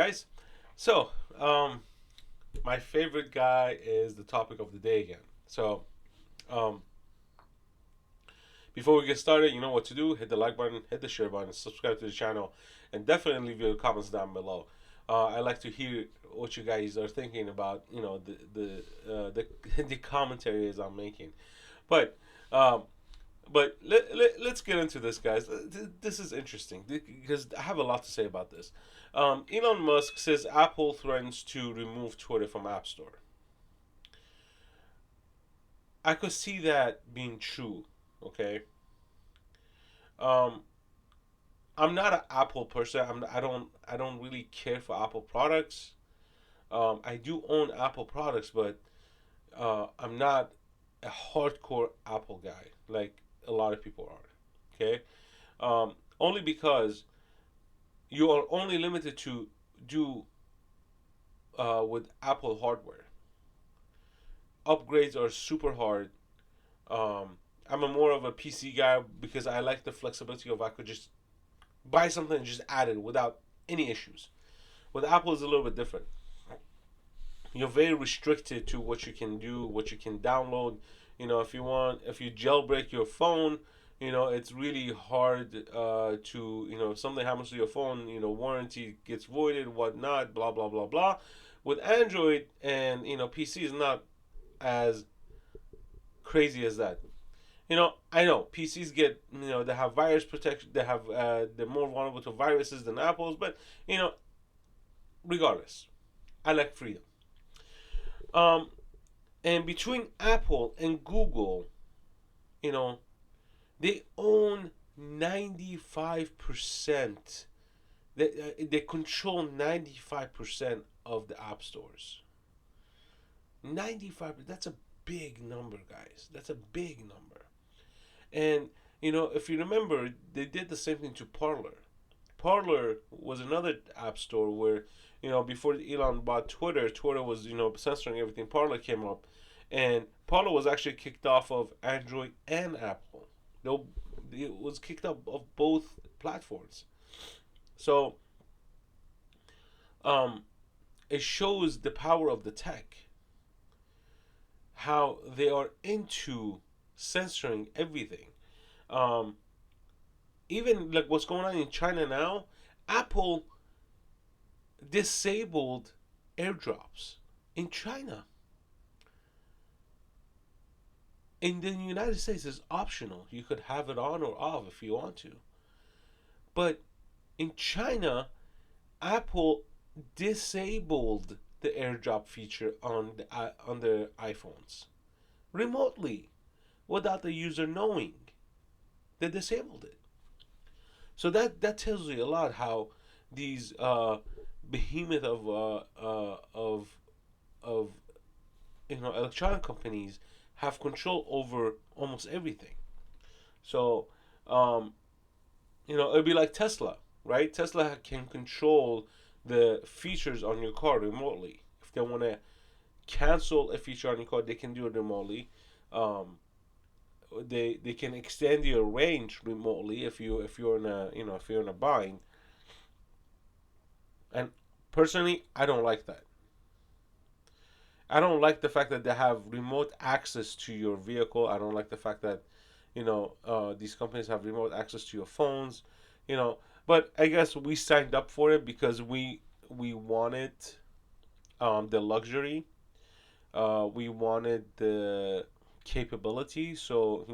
guys. So, um, my favorite guy is the topic of the day again. So, um, before we get started, you know what to do. Hit the like button, hit the share button, subscribe to the channel, and definitely leave your comments down below. I like to hear what you guys are thinking about, the commentaries I'm making. But um, let's get into this, guys. This is interesting because I have a lot to say about this. Elon Musk says Apple threatens to remove Twitter from App Store. I could see that being true. Okay. Um, I'm not an Apple person. I don't really care for Apple products. I do own Apple products, but I'm not a hardcore Apple guy like a lot of people are. Okay. Only because you are only limited to do with Apple hardware. Upgrades are super hard. I'm a more of a PC guy because I like the flexibility of I could just buy something and just add it without any issues. With Apple, it's a little bit different. You're very restricted to what you can do, what you can download. If you jailbreak your phone, it's really hard if something happens to your phone, warranty gets voided, whatnot, blah blah blah blah. With Android and PC is not as crazy as that. I know PCs they have virus protection, they're more vulnerable to viruses than Apple's, but you know, regardless, I like freedom. Um, and between Apple and Google, you know, they own 95%. They control 95% of the app stores. 95. That's a big number, guys. That's a big number. And if you remember, they did the same thing to Parler. Parler was another app store where, before Elon bought Twitter, Twitter was, censoring everything. Parler came up, and Parler was actually kicked off of Android and Apple. Though it was kicked off of both platforms. So, um, it shows the power of the tech, how they are into censoring everything. Um, Even like what's going on in China now, Apple disabled airdrops in China. In the United States, it's optional. You could have it on or off if you want to. But in China, Apple disabled the airdrop feature on their iPhones remotely without the user knowing. They disabled it. So that tells you a lot how these behemoth of electronic companies have control over almost everything. So um, it'd be like Tesla, right? Tesla can control the features on your car remotely. If they want to cancel a feature on your car, they can do it remotely. Um, they can extend your range remotely if you're in a bind. And personally, I don't like that. I don't like the fact that they have remote access to your vehicle. I don't like the fact that these companies have remote access to your phones. You know, but I guess we signed up for it because we wanted the luxury. We wanted the capability. So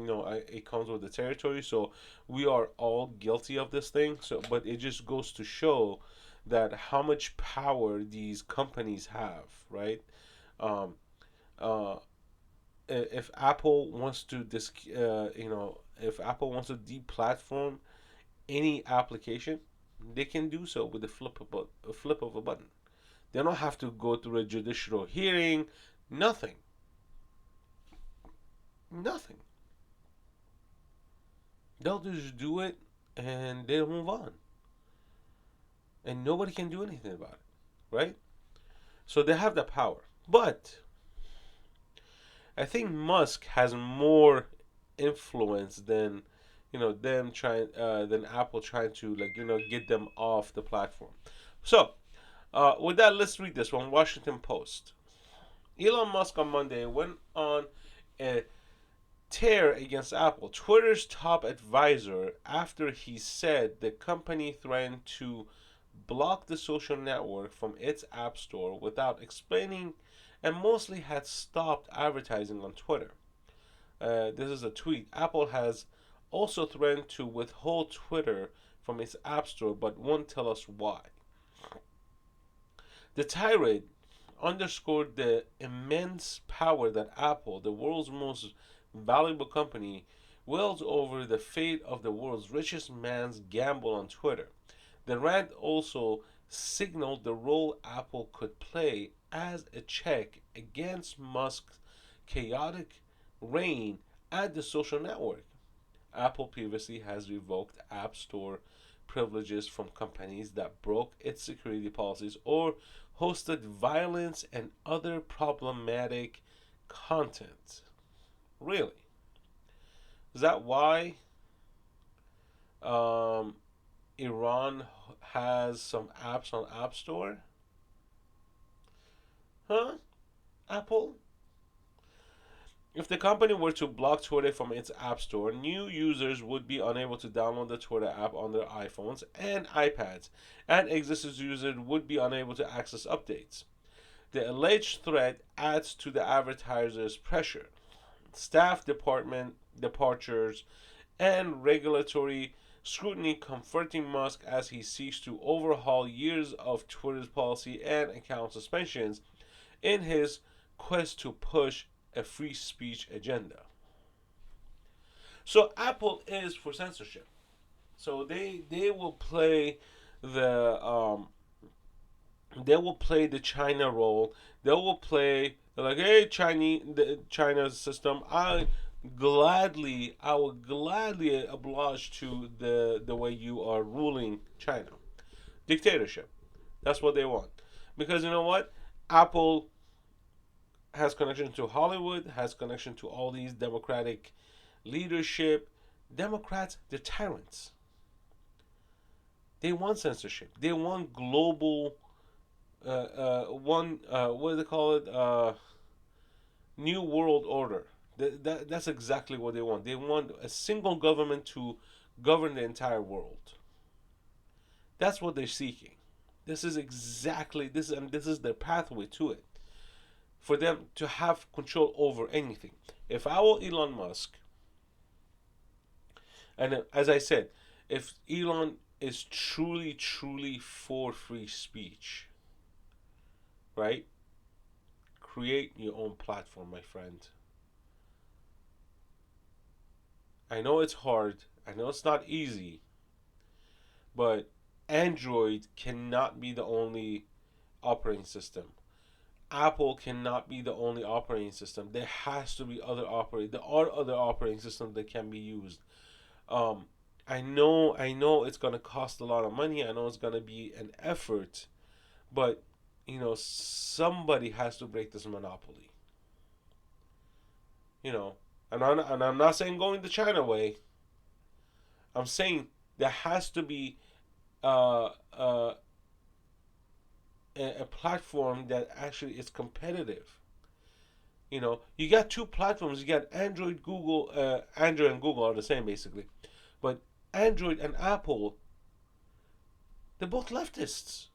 it comes with the territory. So we are all guilty of this thing. So, but it just goes to show that how much power these companies have, right? Um, uh, if Apple wants to if Apple wants to deplatform any application, they can do so with a flip of a button. They don't have to go through a judicial hearing. Nothing. Nothing. They'll just do it and they'll move on, and nobody can do anything about it, right? So they have the power, but I think Musk has more influence than than Apple trying to get them off the platform. So With that, let's read this one. Washington Post. Elon Musk on Monday went on a tear against Apple, Twitter's top advisor, after he said the company threatened to block the social network from its app store without explaining, and mostly had stopped advertising on Twitter. This is a tweet. Apple has also threatened to withhold Twitter from its app store, but won't tell us why. The tirade underscored the immense power that Apple, the world's most valuable company, wields over the fate of the world's richest man's gamble on Twitter. The rant also signaled the role Apple could play as a check against Musk's chaotic reign at the social network. Apple previously has revoked App Store privileges from companies that broke its security policies or hosted violence and other problematic content. Really? Is that why um, Iran has some apps on App Store? Huh? Apple? If the company were to block Twitter from its App Store, new users would be unable to download the Twitter app on their iPhones and iPads, and existing users would be unable to access updates. The alleged threat adds to the advertisers' pressure. Staff department departures and regulatory scrutiny confronting Musk as he seeks to overhaul years of Twitter's policy and account suspensions in his quest to push a free speech agenda. So Apple is for censorship. So they will play the the China role. They will play like, hey, Chinese, the China's system. I will gladly oblige to the way you are ruling China. Dictatorship. That's what they want. Because you know what? Apple has connection to Hollywood, has connection to all these democratic leadership. Democrats, they're tyrants. They want censorship. They want global, what do they call it? New world order. That's exactly what they want. They want a single government to govern the entire world. That's what they're seeking. This is exactly this, and this is their pathway to it. For them to have control over anything. If I were Elon Musk, and as I said, if Elon is truly, truly for free speech, right? Create your own platform, my friend. I know it's hard. I know it's not easy. But Android cannot be the only operating system. Apple cannot be the only operating system. There has to be other operating. There are other operating systems that can be used. Um, I know it's gonna cost a lot of money. I know it's gonna be an effort, but somebody has to break this monopoly. And I'm not saying going the China way. I'm saying there has to be uh, uh, a platform that actually is competitive. You got two platforms. You got Android, Google. Android and Google are the same basically, but Android and Apple, they're both leftists.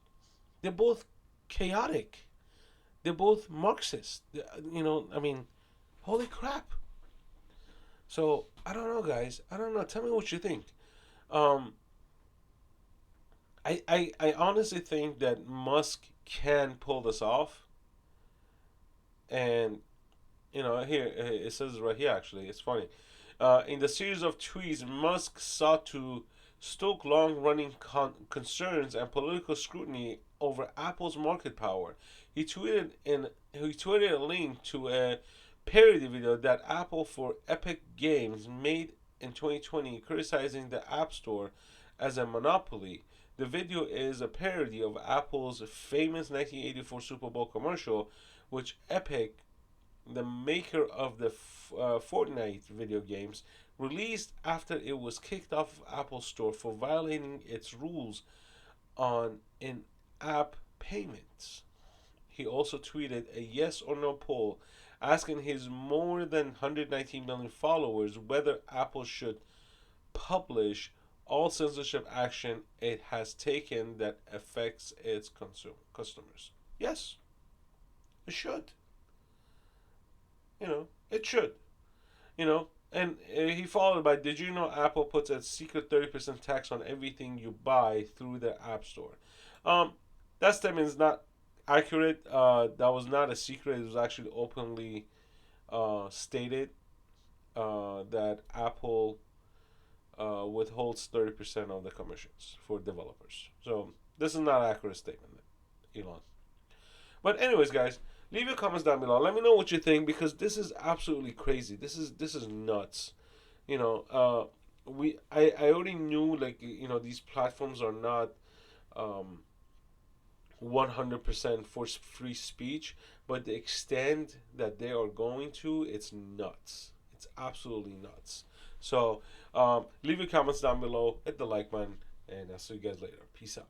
They're both chaotic. They're both Marxist. I mean, holy crap. So I don't know, guys. I don't know. Tell me what you think. Um, I honestly think that Musk can pull this off, and here it says right here. Actually, it's funny. In the series of tweets, Musk sought to stoke long-running concerns and political scrutiny over Apple's market power. He tweeted a link to a parody video that Apple for Epic Games made in 2020, criticizing the App Store as a monopoly. The video is a parody of Apple's famous 1984 Super Bowl commercial, which Epic, the maker of the Fortnite video games, released after it was kicked off of Apple Store for violating its rules on in-app payments. He also tweeted a yes or no poll asking his more than 119 million followers whether Apple should publish all censorship action it has taken that affects its customers. Yes, it should. It should. And he followed by, did you know Apple puts a secret 30% tax on everything you buy through the App Store? Um, that statement is not accurate. That was not a secret. It was actually openly stated that Apple withholds 30% of the commissions for developers. So this is not an accurate statement, Elon. But anyways, guys, leave your comments down below. Let me know what you think because this is absolutely crazy. This is nuts. You know, I already knew like these platforms are not 100% for free speech, but the extent that they are going to, it's nuts. It's absolutely nuts. So leave your comments down below, hit the like button, and I'll see you guys later. Peace out.